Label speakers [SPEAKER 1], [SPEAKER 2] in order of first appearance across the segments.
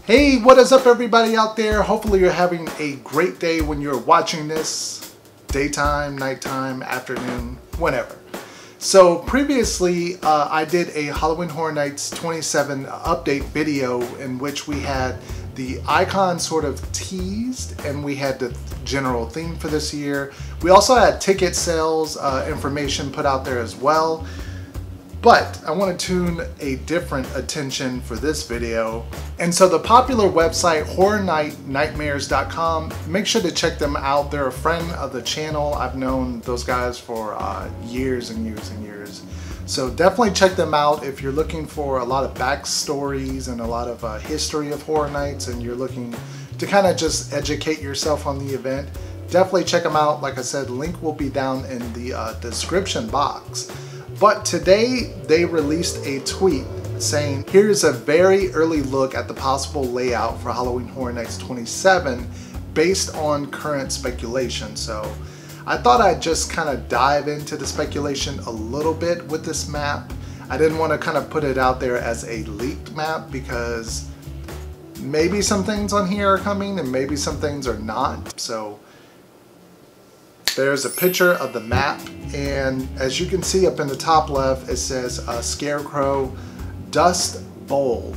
[SPEAKER 1] Hey, what is up everybody out there? Hopefully you're having a great day when you're watching this. Daytime, nighttime, afternoon, whenever. So previously I did a Halloween Horror Nights 27 update video in which we had the icon sort of teased and we had the general theme for this year. We also had ticket sales information put out there as well. But I want to tune a different attention for this video. And so the popular website HorrorNightNightmares.com, make sure to check them out. They're a friend of the channel. I've known those guys for years and years and years. So definitely check them out if you're looking for a lot of backstories and a lot of history of Horror Nights and you're looking to kind of just educate yourself on the event. Definitely check them out. Like I said, link will be down in the description box. But today they released a tweet saying, here's a very early look at the possible layout for Halloween Horror Nights 27 based on current speculation. So I thought I'd just kind of dive into the speculation a little bit with this map. I didn't want to kind of put it out there as a leaked map because maybe some things on here are coming and maybe some things are not. So there's a picture of the map, and as you can see up in the top left, it says Scarecrow Dust Bowl.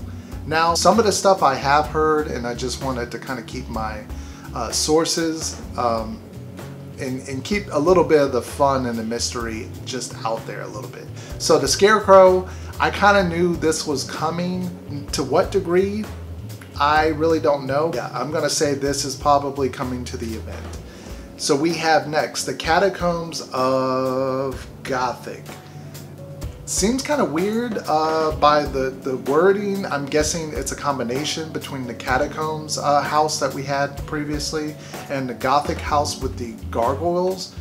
[SPEAKER 1] Now, some of the stuff I have heard, and I just wanted to kind of keep my sources and keep a little bit of the fun and the mystery just out there a little bit. So the Scarecrow, I kind of knew this was coming. To what degree, I really don't know. Yeah, I'm gonna say this is probably coming to the event. So we have next the Catacombs of Gothic. Seems kind of weird by the wording. I'm guessing it's a combination between the Catacombs house that we had previously and the Gothic house with the gargoyles.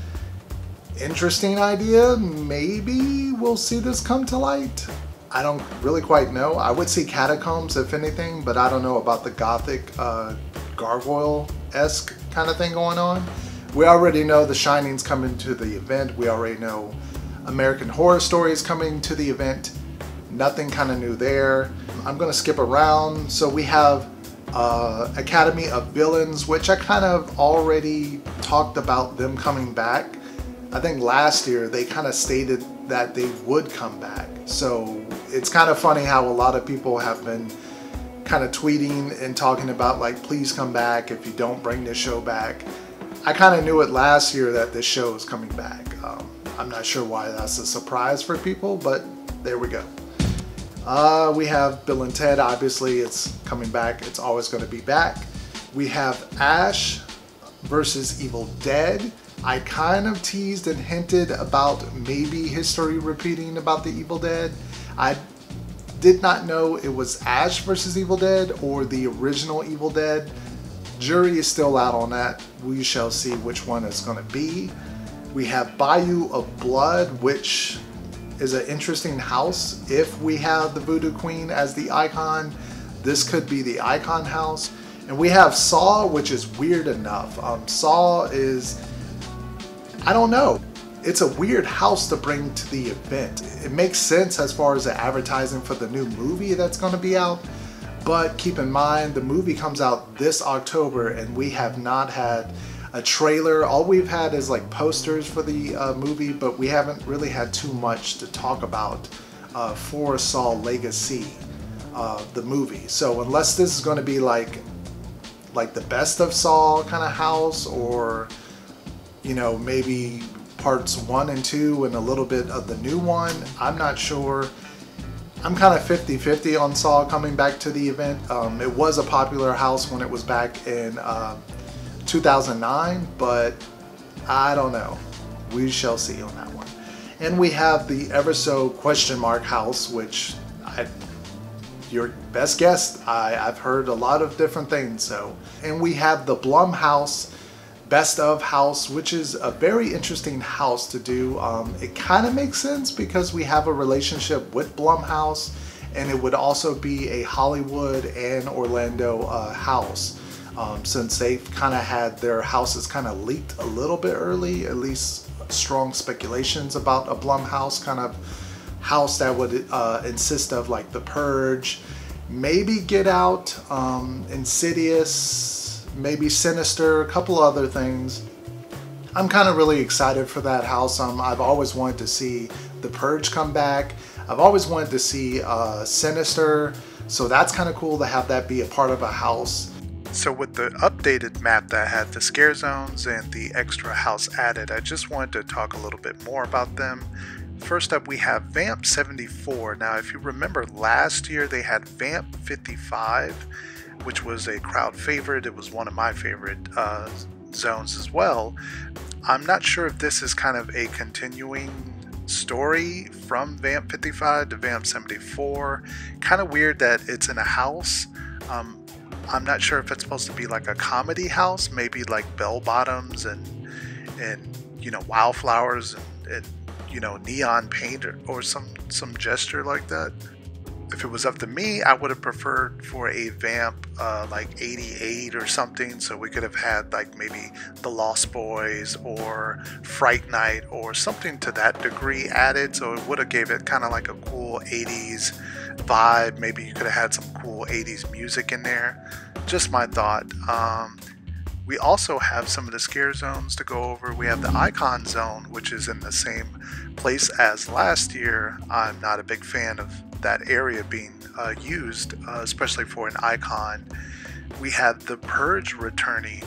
[SPEAKER 1] Interesting idea. Maybe we'll see this come to light. I don't really quite know. I would see Catacombs if anything, but I don't know about the Gothic gargoyle-esque kind of thing going on. We already know The Shining's coming to the event. We already know American Horror Story is coming to the event. Nothing kind of new there. I'm going to skip around. So we have Academy of Villains, which I kind of already talked about them coming back. I think last year they kind of stated that they would come back. So it's kind of funny how a lot of people have been kind of tweeting and talking about like, please come back if you don't bring this show back. I kind of knew it last year that this show is coming back. I'm not sure why that's a surprise for people, but there we go. We have Bill and Ted, obviously it's coming back. It's always going to be back. We have Ash versus Evil Dead. I kind of teased and hinted about maybe history repeating about the Evil Dead. I did not know it was Ash versus Evil Dead or the original Evil Dead. Jury is still out on that. We shall see which one it's going to be. We have Bayou of Blood, which is an interesting house. If we have the Voodoo Queen as the icon, this could be the icon house. And we have Saw, which is weird enough. Saw is, I don't know. It's a weird house to bring to the event. It makes sense as far as the advertising for the new movie that's going to be out. But keep in mind, the movie comes out this October and we have not had a trailer. All we've had is like posters for the movie, but we haven't really had too much to talk about for Saw Legacy, the movie. So unless this is going to be like the best of Saw kind of house, or you know, maybe parts 1 and 2 and a little bit of the new one, I'm not sure. I'm kind of 50-50 on Saw coming back to the event. It was a popular house when it was back in 2009, but I don't know. We shall see on that one. And we have the ever so question mark house, which your best guess. I've heard a lot of different things. So, and we have the Blumhouse Best of house, which is a very interesting house to do. It kind of makes sense because we have a relationship with Blumhouse, and it would also be a Hollywood and Orlando house, since they've kind of had their houses kind of leaked a little bit early, at least strong speculations about a Blumhouse kind of house that would insist of like The Purge, maybe Get Out, Insidious, maybe Sinister, a couple other things. I'm kind of really excited for that house. I've always wanted to see The Purge come back. I've always wanted to see Sinister, so that's kind of cool to have that be a part of a house. So with the updated map that had the scare zones and the extra house added, I just wanted to talk a little bit more about them. First up, we have Vamp 74. Now, if you remember last year, they had Vamp 55, which was a crowd favorite. It was one of my favorite zones as well. I'm not sure if this is kind of a continuing story from Vamp 55 to Vamp 74. Kind of weird that it's in a house. I'm not sure if it's supposed to be like a comedy house, maybe like bell bottoms and you know, wildflowers and you know, neon paint or some gesture like that. If it was up to me, I would have preferred for a Vamp like 88 or something, so we could have had like maybe The Lost Boys or Fright Night or something to that degree added, so it would have gave it kind of like a cool 80s vibe. Maybe you could have had some cool 80s music in there. Just my thought. We also have some of the scare zones to go over. We have the Icon Zone, which is in the same place as last year. I'm not a big fan of that area being used, especially for an icon. We have the Purge returning.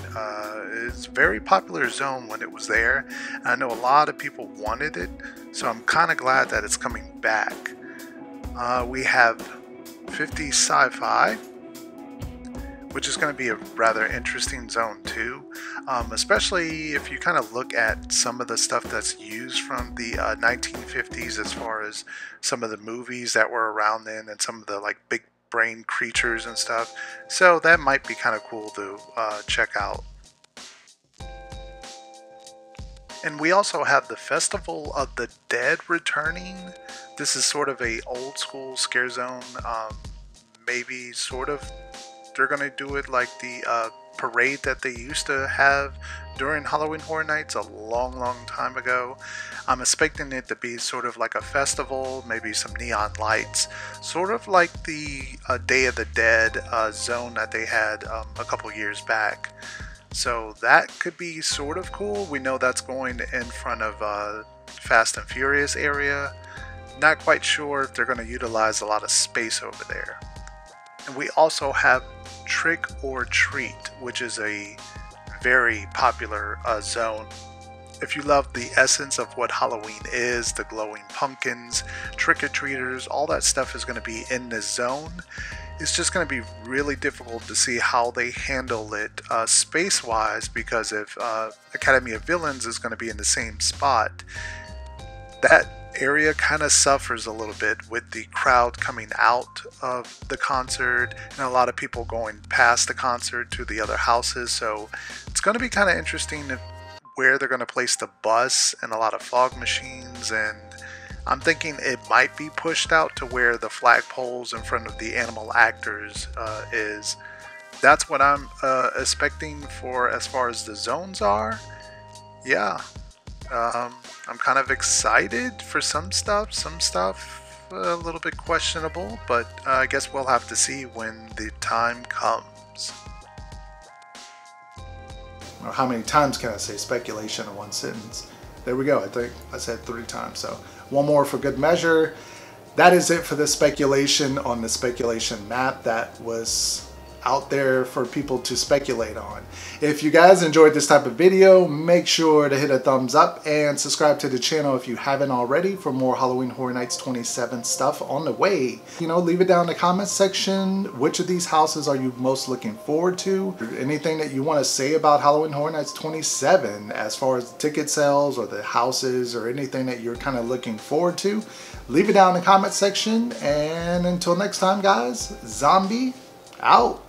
[SPEAKER 1] It's a very popular zone when it was there. I know a lot of people wanted it, so I'm kind of glad that it's coming back. We have 50 Sci-Fi, which is going to be a rather interesting zone too, especially if you kind of look at some of the stuff that's used from the 1950s, as far as some of the movies that were around then and some of the like big brain creatures and stuff. So that might be kind of cool to check out. And we also have the Festival of the Dead returning. This is sort of a old school scare zone, maybe sort of. They're going to do it like the parade that they used to have during Halloween Horror Nights a long time ago. I'm expecting it to be sort of like a festival, maybe some neon lights, sort of like the Day of the Dead zone that they had a couple years back. So that could be sort of cool. We know that's going in front of Fast and Furious area. Not quite sure if they're going to utilize a lot of space over there. And we also have Trick or Treat, which is a very popular zone. If you love the essence of what Halloween is, the glowing pumpkins, trick-or-treaters, all that stuff is going to be in this zone. It's just going to be really difficult to see how they handle it space-wise, because if Academy of Villains is going to be in the same spot, that area kind of suffers a little bit with the crowd coming out of the concert and a lot of people going past the concert to the other houses. So it's going to be kind of interesting where they're going to place the bus and a lot of fog machines, and I'm thinking it might be pushed out to where the flagpoles in front of the animal actors is. That's what I'm expecting for as far as the zones are. Yeah. I'm kind of excited for some stuff a little bit questionable, but I guess we'll have to see when the time comes. Well, how many times can I say speculation in one sentence? There we go. I think I said 3 times, so one more for good measure. That is it for the speculation on the speculation map that was out there for people to speculate on. If you guys enjoyed this type of video, make sure to hit a thumbs up and subscribe to the channel if you haven't already for more Halloween Horror Nights 27 stuff on the way. You know, leave it down in the comments section. Which of these houses are you most looking forward to? Anything that you want to say about Halloween Horror Nights 27 as far as the ticket sales or the houses or anything that you're kind of looking forward to, leave it down in the comment section. And until next time, guys, Zombie out.